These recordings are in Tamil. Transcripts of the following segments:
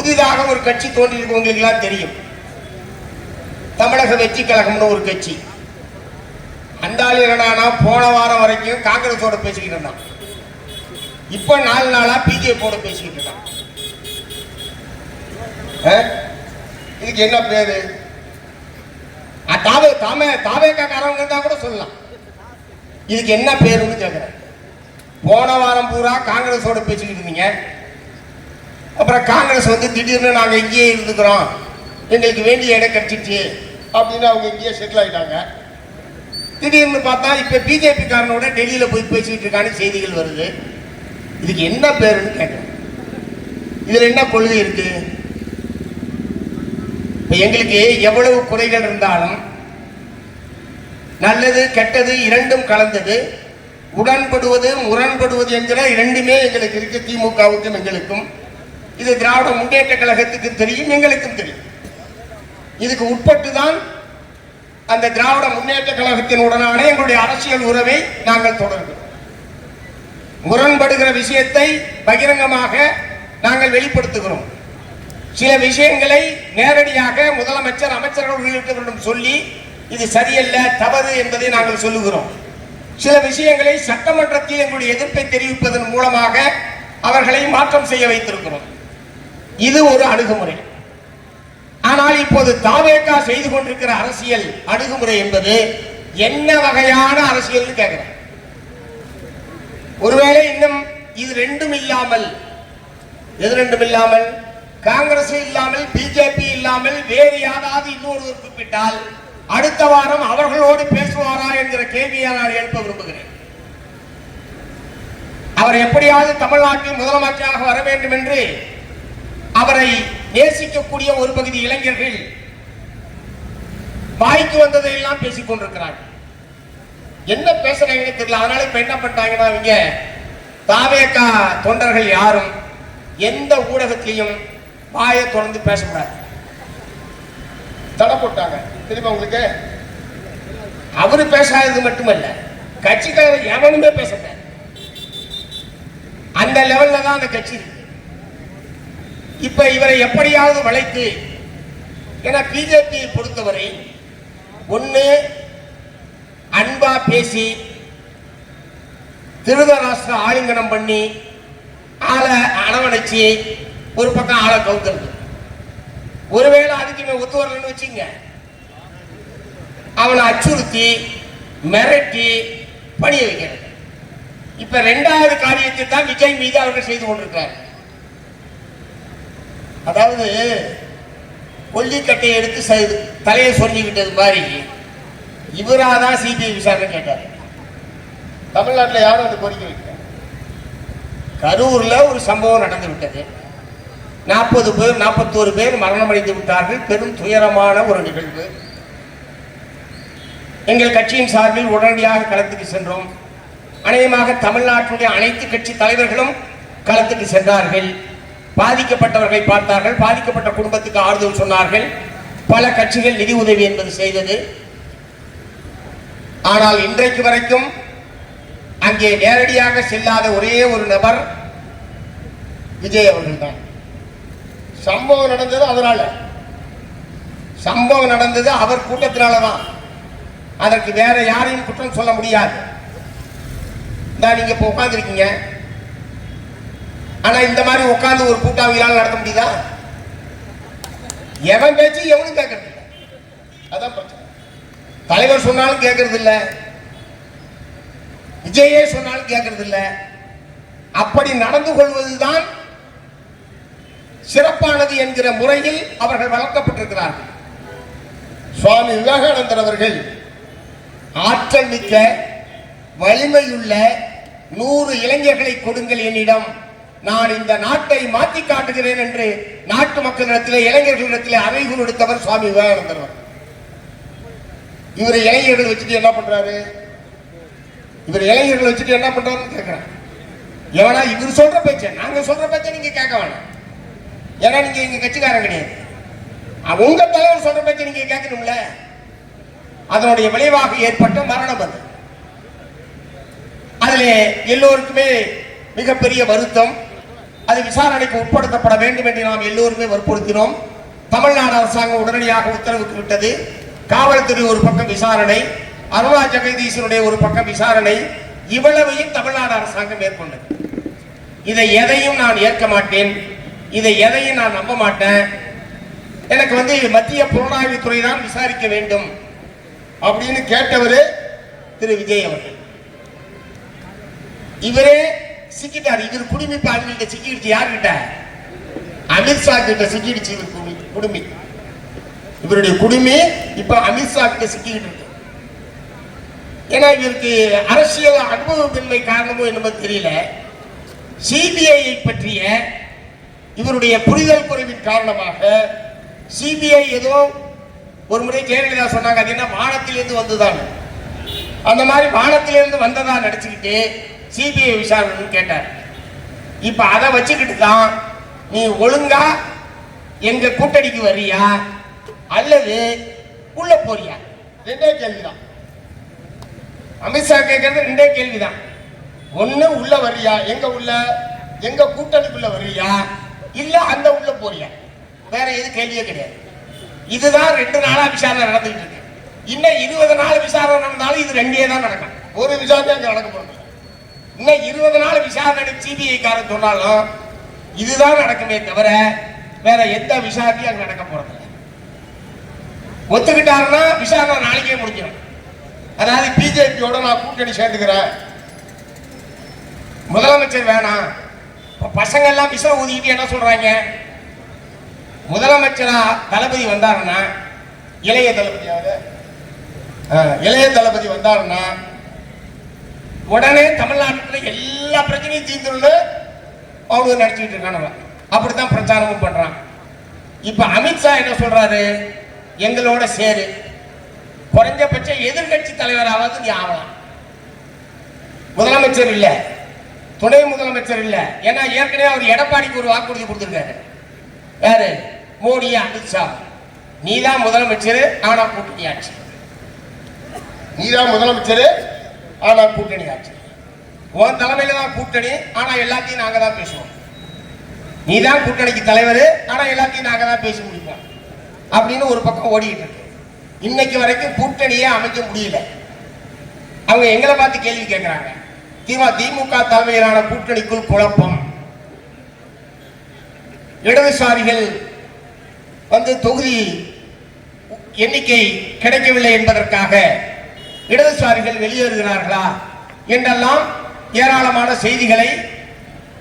புதிதாக ஒரு கட்சி தோன்றியிருக்கு, உங்களுக்கு எல்லாம் தெரியும். தமிழக வெற்றி கழகம்னு ஒரு கட்சி. அந்த ஆள் என்னன்னா போன வாரம் வரைக்கும் காங்கிரஸோட பேசிக்கிட்டு இருந்தான். இப்ப 4 நாளா பிஜேபியோட பேசிக்கிட்டு இருக்கான். இதுக்கு என்ன பேரு? தாவேக்காரவங்க இருந்தா கூட சொல்லலாம். இதுக்கு என்ன பேருன்னு கேட்கிறேன். போன வாரம் பூரா காங்கிரஸோட பேசிக்கிட்டு இருந்தீங்க. அப்புறம் காங்கிரஸ் வந்து திடீர்னு நாங்க இங்கேயே இருந்துக்கிறோம், எங்களுக்கு வேண்டிய இடம் கிடைச்சிச்சு அப்படின்னு அவங்க இங்கேயே செட்டில் ஆயிட்டாங்க. திடீர்னு பார்த்தா இப்ப பிஜேபி காரனோட டெல்லியில போய் பேசிட்டு இருக்கான்னு செய்திகள் வருது. இதுக்கு என்ன பேருன்னு கேட்கிறேன். இதுல என்ன கொள்கை இருக்கு? எங்களுக்கு எவ்வளவு குறைகள் இருந்தாலும் நல்லது கெட்டது இரண்டும் கலந்தது, உடன்படுவது முரண்படுவது என்கிற இரண்டுமே எங்களுக்கு இருக்கு. திமுகவுக்கும் எங்களுக்கும், இது திராவிட முன்னேற்ற கழகத்துக்கு தெரியும், எங்களுக்கும் தெரியும். இதுக்கு உட்பட்டுதான் அந்த திராவிட முன்னேற்ற கழகத்தினுடனான எங்களுடைய அரசியல் உறவை நாங்கள் தொடர்கிறோம். முரண்படுகிற விஷயத்தை பகிரங்கமாக நாங்கள் வெளிப்படுத்துகிறோம். சில விஷயங்களை நேரடியாக முதலமைச்சர், அமைச்சர்கள் உள்ளிட்டவர்களிடம் சொல்லி இது சரியல்ல, தவறு என்பதை நாங்கள் சொல்லுகிறோம். சில விஷயங்களை சட்டமன்றத்தில் எங்களுடைய எதிர்ப்பை தெரிவிப்பதன் மூலமாக அவர்களை மாற்றம் செய்ய வைத்திருக்கிறோம். இது ஒரு அணுகுமுறை. ஆனால் இப்போது தாவேகா செய்து கொண்டிருக்கிற அரசியல் அணுகுமுறை என்பது என்ன வகையான அரசியல் கேட்கிறேன். ஒருவேளை இன்னும் இது ரெண்டும் இல்லாமல், எது ரெண்டும் இல்லாமல், காங்கிரஸ் இல்லாமல் பிஜேபி இல்லாமல் வேறு யாராவது இன்னொருவர் குறிப்பிட்டால் அடுத்த வாரம் அவர்களோடு பேசுவாரா என்கிற கேள்வியை நான் எழுப்ப விரும்புகிறேன். அவர் எப்படியாவது தமிழ்நாட்டில் முதலமைச்சராக வர வேண்டும் என்று அவரை நேசிக்கக்கூடிய ஒரு பகுதி இளைஞர்கள் வாய்க்கு வந்ததையெல்லாம் பேசிக் கொண்டிருக்கிறார்கள். என்ன பேசுறாங்கன்னு தெரியல. அதனால இப்ப என்ன பண்றாங்கன்னா, இங்க தாவேகா தொண்டர்கள் யாரும் எந்த ஊடகத்திலையும் வாயை தொடர்ந்து பேசக்கூடாது, தடை போட்டாங்க. தெரியுமா உங்களுக்கு? அவரு பேசாதது மட்டுமல்ல, கட்சிக்காரர் எவனுமே பேசக்கூடாது. அந்த லெவல்ல தான் அந்த கட்சி இருக்கு. இப்ப இவரை எப்படியாவது வளைத்து, ஏன்னா பிஜேபியை பொறுத்தவரை ஒண்ணு அன்பா பேசி திருதராஷ்டிர ஆலிங்கனம் பண்ணி ஆளை அரவணைச்சு ஒரு பக்கம் ஆளை கவுத்துறது. ஒருவேளை அதுக்கு ஒத்து வரலன்னு வச்சுங்க, அவனை அச்சுறுத்தி மிரட்டி பணிய வைக்கிறது. இப்ப 2வது காரியத்தை தான் விஜய் மீது அவர்கள் செய்து கொண்டிருக்கிறார். அதாவது கொல்லிக்கட்டையை எடுத்து தலையை சொல்லிக்கிட்டது மாதிரி இவராதான் சிபிஐ விசாரணை கேட்டார். தமிழ்நாட்டில் யாரும் அந்த கோரிக்கை வைக்க. கரூர்ல ஒரு சம்பவம் நடந்து விட்டது. 41 பேர் மரணம் அடைந்து விட்டார்கள். பெரும் துயரமான ஒரு நிகழ்வு. எங்கள் கட்சியின் சார்பில் உடனடியாக களத்துக்கு சென்றோம். அநேகமாக தமிழ்நாட்டுடைய அனைத்து கட்சி தலைவர்களும் களத்துக்கு சென்றார்கள். பாதிக்கப்பட்டவர்களை பார்த்தார்கள், பாதிக்கப்பட்ட குடும்பத்துக்கு ஆறுதல் சொன்னார்கள். பல கட்சிகள் நிதி உதவி என்பது செய்தது. ஆனால் இன்றைக்கு வரைக்கும் அங்கே நேரடியாக செல்லாத ஒரே ஒரு நபர் விஜய் அவர்கள் தான். சம்பவம் நடந்தது அதனால, சம்பவம் நடந்தது அவர் கூட்டத்தினாலதான். அதற்கு வேற யாரையும் குற்றம் சொல்ல முடியாது. நீங்க இப்ப உட்கார்ந்து இருக்கீங்க, ஆனா இந்த மாதிரி உட்கார்ந்து ஒரு கூட்டாவியால் நடத்த முடியுதா? எவன் பேச்சு எவனும் கேட்கறது இல்லை. அதான் பிரச்சனை. தலைவர் சொன்னாலும் கேட்கறது இல்லை, விஜயே சொன்னாலும் கேட்கறது இல்லை. அப்படி நடந்து கொள்வதுதான் சிறப்பானது என்கிற முறையில் அவர்கள் வளர்க்கப்பட்டிருக்கிறார்கள். சுவாமி விவேகானந்தர் அவர்கள் ஆற்றல் மிக்க வலிமையுள்ள 100 இளைஞர்களை கொடுங்கள் என்னிடம், நான் இந்த நாட்டை மாற்றி காட்டுகிறேன் என்று நாட்டு மக்களிடத்திலே இளைஞர்களிடத்திலே அறைகூர் எடுத்தவர் சுவாமி விவேகானந்தர். இவர் இளைஞர்கள் வச்சுட்டு என்ன பண்றாரு? இவர் இளைஞர்கள் வச்சுட்டு என்ன பண்றாருன்னு கேட்கிறார். எவனா இவர் சொல்ற பேச்ச, நாங்க சொல்ற பேச்ச நீங்க கேட்க வேணாம். ஏன்னா நீங்க எங்க கட்சிக்காரன் கிடையாது. உங்க தலைவர் சொல்ற பேச்ச நீங்க கேட்கணும்ல. அதனுடைய விளைவாக ஏற்பட்ட மரணம் அது. அதிலே எல்லோருக்குமே மிகப்பெரிய வருத்தம். அது விசாரணைக்கு உட்படுத்தப்பட வேண்டும் என்று நாம் எல்லோருமே வற்புறுத்தினோம். தமிழ்நாடு அரசாங்கம் உடனடியாக உத்தரவுக்கு விட்டது. காவல்துறை ஒரு பக்கம் விசாரணை, அருணா ஜெகதீசனுடைய ஒரு பக்கம் விசாரணை, இவ்வளவையும் தமிழ்நாடு அரசாங்கம் மேற்கொண்டது. இதை எதையும் நான் ஏற்க மாட்டேன், இதை எதையும் நான் நம்ப மாட்டேன். எனக்கு மத்திய புலனாய்வுத்துறை தான் விசாரிக்க வேண்டும் அப்படின்னு கேட்டவர் திரு விஜய் அவர்கள். இவரே சிக்கிட்டார். இவர் குடுமி அவங்கள்ட்ட சிக்கிடுச்சு. யாருக்கிட்ட? அமித்ஷா கிட்ட சிக்கிடுச்சு. இவர் குடுமி, இவருடைய குடுமி இப்ப அமித்ஷா கிட்ட சிக்கிட்டு இருக்கு. ஏன்னா இவருக்கு அரசியல் அனுபவமின்மை காரணமோ என்னமோ தெரியல, சிபிஐ பற்றிய இவருடைய புரிதல் குறைவின் காரணமாக சிபிஐ ஏதோ ஒரு முறை ஜெயலலிதா சொன்னாங்க, அது என்ன வானத்திலிருந்து வந்துதான், அந்த மாதிரி வானத்திலிருந்து வந்ததா நடிச்சுக்கிட்டு சிபிஐ விசாரணை கேட்டார். இப்ப அதை வச்சுக்கிட்டு தான் நீ ஒழுங்கா எங்க கூட்டணிக்கு வரியா அல்லது உள்ள போறியா? ரெண்டே கேள்விதான். அமித்ஷா கேட்கறது ரெண்டே கேள்விதான். ஒண்ணு உள்ள வரியா, எங்க உள்ள, எங்க கூட்டணிக்குள்ள வரியா, இல்ல அந்த உள்ள போறியா? வேற எது கேள்வியே கிடையாது. இதுதான் 2 நாளா விசாரணை நடந்துட்டு இருக்கு. இன்னும் 20 நாள் விசாரணை நடந்தாலும் இது ரெண்டே தான் நடக்கும். ஒரு விசாரணை அங்க நடக்க போறது. இன்னும் 20 நாள் விசாரணை சிபிஐ காரன் சொன்னாலும் இதுதான் நடக்குமே தவிர வேற எந்த விசாரணையும் அங்க நடக்க போறது இல்லை. ஒத்துக்கிட்டாருன்னா விசாரணை நாளைக்கே முடிஞ்சிடும். அதாவது பிஜேபியோட நான் கூட்டணி சேர்ந்துக்கிறேன், முதலமைச்சர் வேணாம். பசங்க எல்லாம் விச ஊதிக்கிட்டு என்ன சொல்றாங்க, முதலமைச்சரா தளபதி வந்தாருன்னா, இளைய தளபதி வந்தாருன்னா உடனே தமிழ்நாட்டில் எல்லா பிரச்சனையும் தீர்ந்து அவங்க நடிச்சுட்டு இருக்கானுங்க. அப்படித்தான் பிரச்சாரமும் பண்றான். இப்ப அமித்ஷா என்ன சொல்றாரு, எங்களோட சேரு, குறைஞ்சபட்ச எதிர்கட்சி தலைவராவது நீ ஆகலாம். முதலமைச்சர் இல்ல, துணை முதலமைச்சர் இல்ல. ஏன்னா ஏற்கனவே அவர் எடப்பாடிக்கு ஒரு வாக்குறுதி கொடுத்திருக்காரு. யாரு? மோடி, அமித்ஷா. நீதான் முதலமைச்சர் ஆனா கூட்டணி ஆட்சி, நீதான் முதலமைச்சர் ஆனா கூட்டணி ஆட்சி, உன் தலைமையில தான் கூட்டணி ஆனா எல்லாத்தையும் நாங்க தான் பேசுவோம். நீதான் கூட்டணிக்கு தலைவர் ஆனா எல்லாத்தையும் நாங்க தான் பேசி முடிப்போம் அப்படின்னு ஒரு பக்கம் ஓடிட்டு இருக்கு. இன்னைக்கு வரைக்கும் கூட்டணியே அமைக்க முடியல. அவங்க எங்களை பார்த்து கேள்வி கேட்கிறாங்க, திமுக தலைமையிலான கூட்டணிக்குள் குழப்பம், இடதுசாரிகள் தொகுதி எண்ணிக்கை கிடைக்கவில்லை என்பதற்காக இடதுசாரிகள் வெளியேறுகிறார்களா என்றெல்லாம் ஏராளமான செய்திகளை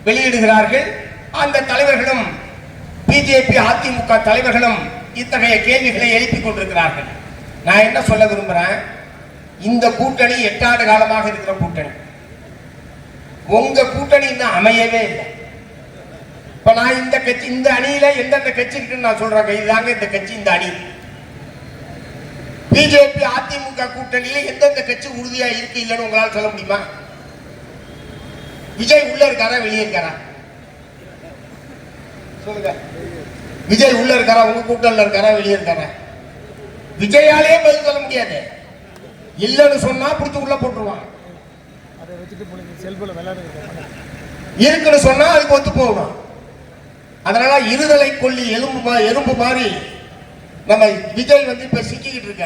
வெளியிடுகிறார்கள். அந்த தலைவர்களும் பிஜேபி அதிமுக தலைவர்களும் இத்தகைய கேள்விகளை எழுப்பிக் கொண்டிருக்கிறார்கள். நான் என்ன சொல்ல விரும்புறேன், இந்த கூட்டணி 8 ஆண்டு காலமாக இருக்கிற கூட்டணி, உங்க கூட்டணி இன்னும் அமையவே இல்லை. இப்ப நான் இந்த கட்சி, இந்த அணியில எந்தெந்த கட்சி இருக்குன்னு நான் சொல்றேன், இதுதாங்க இந்த கட்சி, இந்த அணி. பிஜேபி அதிமுக கூட்டணியில எந்தெந்த கட்சி உறுதியா இருக்கு இல்லைன்னு உங்களால் சொல்ல முடியுமா? விஜய் உள்ள இருக்காரா வெளியே இருக்காரா சொல்லுங்க. விஜய் உள்ள இருக்காரா, உங்க கூட்டணியில் இருக்காரா வெளியே இருக்காரா? விஜயாலே பதில் சொல்ல முடியாது. இல்லன்னு சொன்னா பிடிச்சு உள்ள போட்டுருவான். இருக்குன்னு சொன்னா அதுக்கு ஒத்து போகணும். அதனால இருதலை கொல்லி எலும்பு மாதிரி நம்ம விஜய் இப்ப சிக்கிக்கிட்டு இருக்க.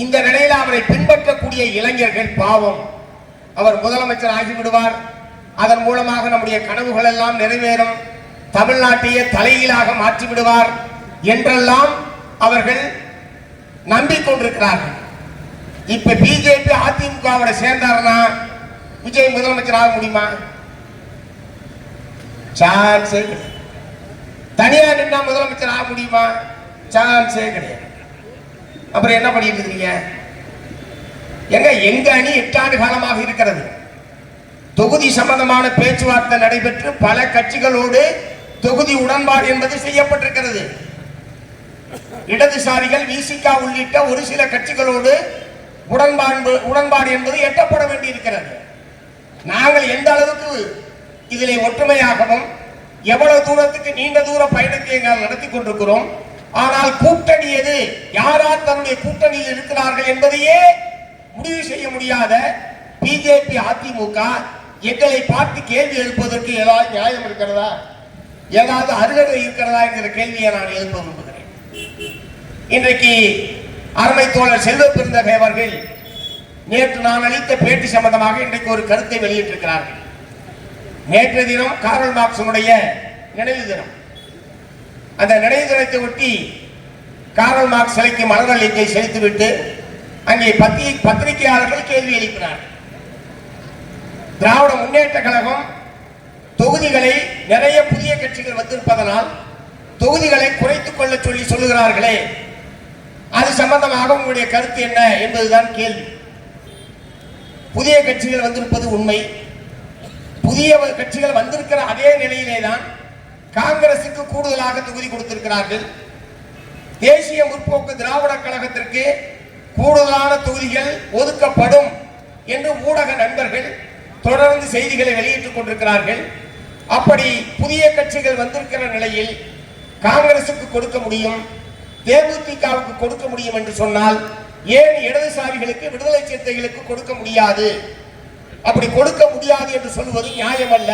இந்த நிலையில அவரை பின்பற்றக்கூடிய இளைஞர்கள் பாவம், அவர் முதலமைச்சர் ஆகிவிடுவார், அதன் மூலமாக நம்முடைய கனவுகள் எல்லாம் நிறைவேறும், தமிழ்நாட்டையே தலைகீழாக மாற்றி விடுவார் என்றெல்லாம் அவர்கள் நம்பிக்கொண்டிருக்கிறார்கள். இப்ப பிஜேபி அதிமுகவோட சேர்ந்தாருன்னா விஜய் முதலமைச்சர் ஆக முடியுமா? சான்ஸே கிடையாது. தனியா நின்னா முதலமைச்சர் ஆக முடியுமா? சான்ஸே கிடையாது. அப்புறம் என்ன பண்ணிட்டு இருக்கீங்க? எங்க அணி 8 ஆண்டு காலமாக இருக்கிறது. தொகுதி சம்பந்தமான பேச்சுவார்த்தை நடைபெற்று பல கட்சிகளோடு தொகுதி உடன்பாடு என்பது செய்யப்பட்டிருக்கிறது. இடதுசாரிகள், விசிக உள்ளிட்ட ஒரு சில கட்சிகளோடு உடன்பாடு என்பது எட்டப்பட வேண்டியிருக்கிறது. நாங்கள் எந்த அளவுக்கு இதிலே ஒற்றுமையாகவும் எவ்வளவு தூரத்துக்கு நீண்ட தூர பயணத்தை எங்கள் நடத்தி கொண்டிருக்கிறோம். ஆனால் கூட்டணி எது, யாரால் தன்னுடைய கூட்டணியில் இருக்கிறார்கள் என்பதையே முடிவு செய்ய முடியாத பிஜேபி அதிமுக எங்களை பார்த்து கேள்வி எழுப்பதற்கு ஏதாவது நியாயம் இருக்கிறதா, ஏதாவது அருகதை இருக்கிறதா என்கிற கேள்வியை நான் எழுப்ப விரும்புகிறேன். இன்றைக்கு அருமை தோழர் செல்வ பெருந்தகை அவர்கள் நேற்று நான் அளித்த பேட்டி சம்பந்தமாக இன்றைக்கு ஒரு கருத்தை வெளியிட்டிருக்கிறார்கள். நேற்று தினம் கார்ல் மார்க்ஸினுடைய நினைவு தினம். அந்த நினைவு தினத்தை ஒட்டி கார்ல் மார்க்ஸ் சிலைக்கு மலரளிக்கை செலுத்திவிட்டு அங்கே பத்திரிகையாளர்கள் கேள்வி எழுப்பினார். திராவிட முன்னேற்ற கழகம் தொகுதிகளை நிறைய புதிய கட்சிகள் வந்திருப்பதனால் தொகுதிகளை குறைத்துக் கொள்ள சொல்லி சொல்லுகிறார்களே, அது சம்பந்தமாக உங்களுடைய கருத்து என்ன என்பதுதான் கேள்வி. புதிய கட்சிகள் வந்திருப்பது உண்மை. புதிய கட்சிகள் வந்திருக்கிற அதே நிலையிலே தான் காங்கிரசுக்கு கூடுதலாக தொகுதி கொடுத்திருக்கிறார்கள். தேசிய முற்போக்கு திராவிட கழகத்திற்கு கூடுதலான தொகுதிகள் ஒதுக்கப்படும் என்று ஊடக நண்பர்கள் தொடர்ந்து செய்திகளை வெளியிட்டுக் கொண்டிருக்கிறார்கள். அப்படி புதிய கட்சிகள் வந்திருக்கிற நிலையில் காங்கிரசுக்கு கொடுக்க முடியும், தேமுதிகவுக்கு கொடுக்க முடியும் என்று சொன்னால் ஏன் இடதுசாரிகளுக்கு, விடுதலை சிறுத்தைகளுக்கு கொடுக்க முடியாது? அப்படி கொடுக்க முடியாது என்று சொல்வது நியாயமல்ல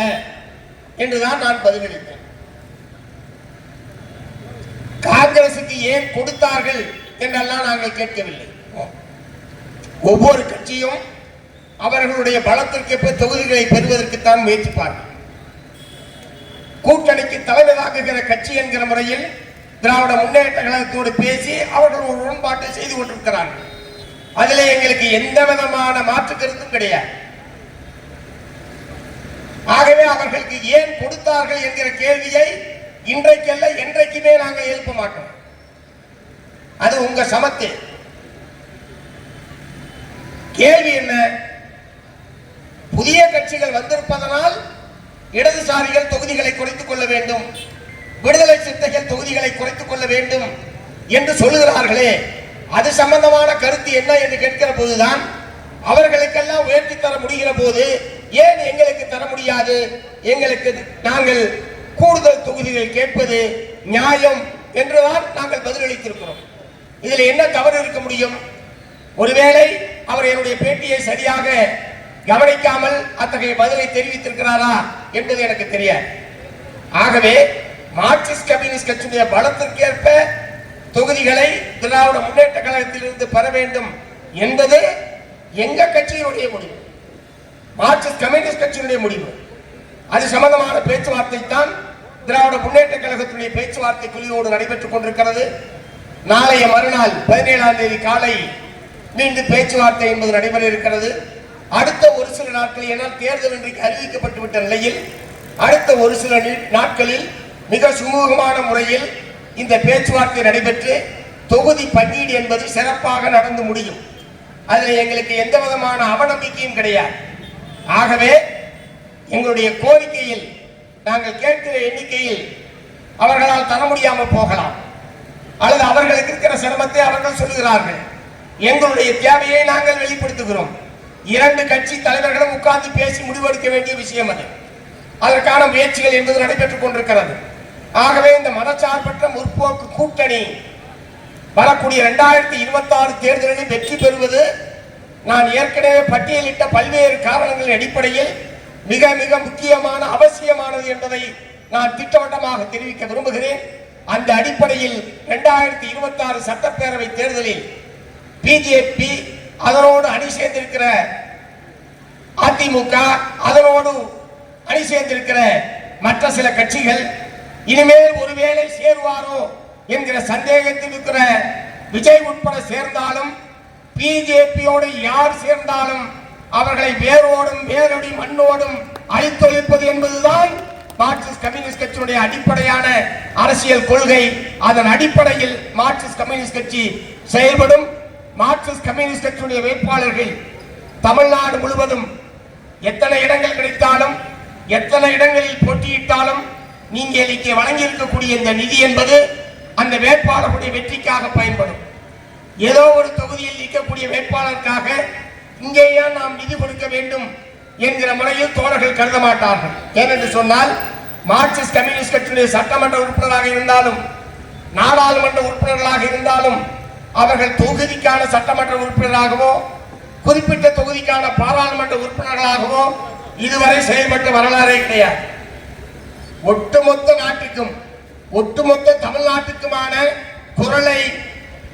என்றுதான் நான் பதிலளித்தேன். காங்கிரசுக்கு ஏன் கொடுத்தார்கள் என்றெல்லாம் நாங்கள் கேட்கவில்லை. ஒவ்வொரு கட்சியும் அவர்களுடைய பலத்திற்கு தொகுதிகளை பெறுவதற்குத்தான் முயற்சிப்பார்கள். கூட்டணிக்கு தலைமை தாக்குகிற கட்சி என்கிற முறையில் திராவிட முன்னேற்ற கழகத்தோடு பேசி அவர்கள் ஒரு உடன்பாட்டை செய்து கொண்டிருக்கிறார்கள். அதிலே எங்களுக்கு எந்த விதமான மாற்று கருத்தும் கிடையாது. ஆகவே அவர்களுக்கு ஏன் கொடுத்தார்கள் என்கிற கேள்வியை இன்றைக்கல்ல என்றைக்குமே நாங்கள் எழுப்ப மாட்டோம். அது உங்க சமத்து. கேள்வி என்ன? புதிய கட்சிகள் வந்திருப்பதனால் இடதுசாரிகள் தொகுதிகளை குறைத்துக் கொள்ள வேண்டும், விடுதலை சிறுத்தைகள் தொகுதிகளை குறைத்துக் கொள்ள வேண்டும் என்று சொல்லுகிறார்களே, அது சம்பந்தமான கருத்து என்ன என்று கேட்கிற போதுதான் அவர்களுக்கெல்லாம் உயர்த்தி தர முடிகிற போது ஏன் எங்களுக்கு தர முடியாது? எங்களுக்கு நாங்கள் கூடுதல் தொகுதிகள் கேட்பது நியாயம் என்றுதான் நாங்கள் பதிலளித்திருக்கிறோம். இதில் என்ன தவறு இருக்க முடியும்? ஒருவேளை அவர் என்னுடைய பேட்டியை சரியாக கவனிக்காமல் அத்தகைய பதிலை தெரிவித்திருக்கிறாரா என்பது எனக்கு தெரியாது. ஆகவே மார்க்சிஸ்ட் கம்யூனிஸ்ட் கட்சியுடைய பலத்திற்கேற்ப தொகுதிகளை திராவிட முன்னேற்ற கழகத்தில் இருந்து பெற வேண்டும் என்பது எங்க கட்சியினுடைய முடிவு, மார்க்சிஸ்ட் கம்யூனிஸ்ட் கட்சியினுடைய முடிவு. அது சம்பந்தமான பேச்சுவார்த்தை தான் திராவிட முன்னேற்ற கழகத்தினுடைய பேச்சுவார்த்தை குழுவோடு நடைபெற்றுக் கொண்டிருக்கிறது. நாளைய மறுநாள் 17ஆம் தேதி காலை மீண்டும் பேச்சுவார்த்தை என்பது நடைபெற இருக்கிறது. அடுத்த ஒரு சில நாட்களில், ஏனால் தேர்தல் இன்றைக்கு அறிவிக்கப்பட்டு விட்ட நிலையில் அடுத்த ஒரு சில நாட்களில் மிக சுமூகமான முறையில் இந்த பேச்சுவார்த்தை நடைபெற்று தொகுதி பங்கீடு என்பது சிறப்பாக நடந்து முடியும். அதில் எங்களுக்கு எந்த விதமான அவநம்பிக்கையும் கிடையாது. ஆகவே எங்களுடைய கோரிக்கையில் நாங்கள் கேட்கிற எண்ணிக்கையில் அவர்களால் தர முடியாமல் போகலாம், அல்லது அவர்களுக்கு இருக்கிற சிரமத்தை அவர்கள் சொல்லுகிறார்கள். எங்களுடைய தேவையை நாங்கள் வெளிப்படுத்துகிறோம். இரண்டு கட்சி தலைவர்களும் உட்கார்ந்து பேசி முடிவெடுக்க வேண்டிய விஷயம் அது. அதற்கான முயற்சிகள் என்பது நடைபெற்றுக் கொண்டிருக்கிறது. ஆகவே இந்த மதச்சார்பற்ற முற்போக்கு கூட்டணி வரக்கூடிய 2026 தேர்தலில் வெற்றி பெறுவது நான் ஏற்கனவே பட்டியலிட்ட பல்வேறு காரணங்களின் அடிப்படையில் மிக மிக முக்கியமான அவசியமானது என்பதை நான் திட்டவட்டமாக தெரிவிக்க விரும்புகிறேன். அந்த அடிப்படையில் 2026 சட்டப்பேரவை தேர்தலில் பிஜேபி, அதனோடு அணி சேர்ந்திருக்கிற அதிமுக, அதனோடு அணி சேர்ந்திருக்கிற மற்ற சில கட்சிகள் இனிமேல் ஒருவேளை சேருவாரோ என்கிற சந்தேகத்தில் இருக்கிற விஜய் உட்பட சேர்ந்தாலும், பிஜேபியோடு யார் சேர்ந்தாலும் அவர்களை வேரோடும் வேரடி மண்ணோடும் அழித்தொழிப்பது என்பதுதான் மார்க்சிஸ்ட் கம்யூனிஸ்ட் கட்சியினுடைய அடிப்படையான அரசியல் கொள்கை. அதன் அடிப்படையில் மார்க்சிஸ்ட் கம்யூனிஸ்ட் கட்சி செயல்படும். மார்க்சிஸ்ட் கம்யூனிஸ்ட் கட்சியுடைய வேட்பாளர்கள் தமிழ்நாடு முழுவதும் எத்தனை இடங்கள் கிடைத்தாலும், எத்தனை இடங்களில் போட்டியிட்டாலும் நீங்கள் இங்கே வழங்கி இருக்கக்கூடிய இந்த நிதி என்பது அந்த வேட்பாளர்களுடைய வெற்றிக்காக பயன்படும். ஏதோ ஒரு தொகுதியில் நிற்கக்கூடிய வேட்பாளருக்காக இங்கேயா நாம் நிதி கொடுக்க வேண்டும் என்கிற முறையில் தோழர்கள் கருத மாட்டார்கள். ஏனென்று சொன்னால் மார்க்சிஸ்ட் கம்யூனிஸ்ட் கட்சியுடைய சட்டமன்ற உறுப்பினராக இருந்தாலும், நாடாளுமன்ற உறுப்பினர்களாக இருந்தாலும், அவர்கள் தொகுதிக்கான சட்டமன்ற உறுப்பினராகவோ குறிப்பிட்ட தொகுதிக்கான பாராளுமன்ற உறுப்பினர்களாகவோ இதுவரை செயல்பட்ட வரலாறே கிடையாது. ஒட்டுமொத்த நாட்டுக்கும் ஒட்டுமொத்த தமிழ்நாட்டுக்குமான குரலை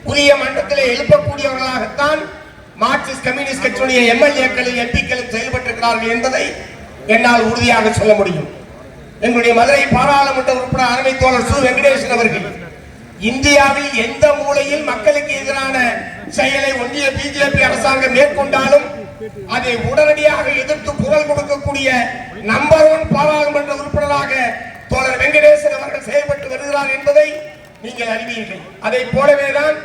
உரிய மன்றத்தில் எழுப்பக்கூடியவர்களாகத்தான் மார்க்சிஸ்ட் கம்யூனிஸ்ட் கட்சியுடைய எம்எல்ஏக்களும் எம்பிக்களும் செயல்பட்டிருக்கிறார்கள் என்பதை என்னால் உறுதியாக சொல்ல முடியும். எங்களுடைய மதுரை பாராளுமன்ற உறுப்பினர் அருமை தோழர் சு வெங்கடேசன் அவர்கள் இந்தியாவில் எந்த மூலையில் மக்களுக்கு எதிரான செயலை ஒன்றிய பிஜேபி அரசாங்கம் மேற்கொண்டாலும் அதை உடனடியாக எதிர்த்து குரல் கொடுக்கக்கூடிய நம்பர் 1 பாராளுமன்ற உறுப்பினராக தோழர் வெங்கடேசன் அவர்கள் செயல்பட்டு வருகிறார் என்பதை நீங்கள் அறிவீர்கள். அதை போலவேதான்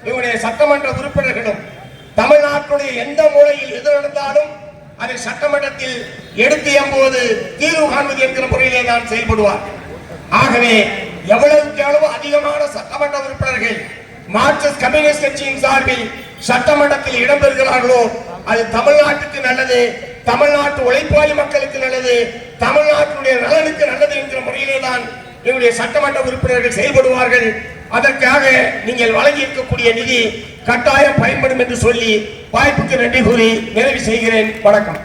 இவருடைய சட்டமன்ற உறுப்பினர்களும் தமிழ்நாட்டுடைய எந்த மூலையில் எது நடந்தாலும் அதை சட்டமன்றத்தில் எடுத்து எம்போது தீர்வு காண்பது என்கிற முறையிலே தான் செயல்படுவார். ஆகவே எவ்வளவுக்கு எவ்வளவு அதிகமான சட்டமன்ற உறுப்பினர்கள் மார்க்சிஸ்ட் கம்யூனிஸ்ட் கட்சியின் சார்பில் சட்டமன்றத்தில் இடம்பெறுகிறார்களோ அது தமிழ்நாட்டுக்கு நல்லது, தமிழ்நாட்டு உழைப்பாளி மக்களுக்கு நல்லது, தமிழ்நாட்டுடைய நலனுக்கு நல்லது என்கிற முறையிலே தான் எங்களுடைய சட்டமன்ற உறுப்பினர்கள் செயல்படுவார்கள். அதற்காக நீங்கள் வழங்கி இருக்கக்கூடிய நிதி கட்டாயம் பயன்படும் என்று சொல்லி வாய்ப்புக்கு நன்றி கூறி நிறைவு செய்கிறேன். வணக்கம்.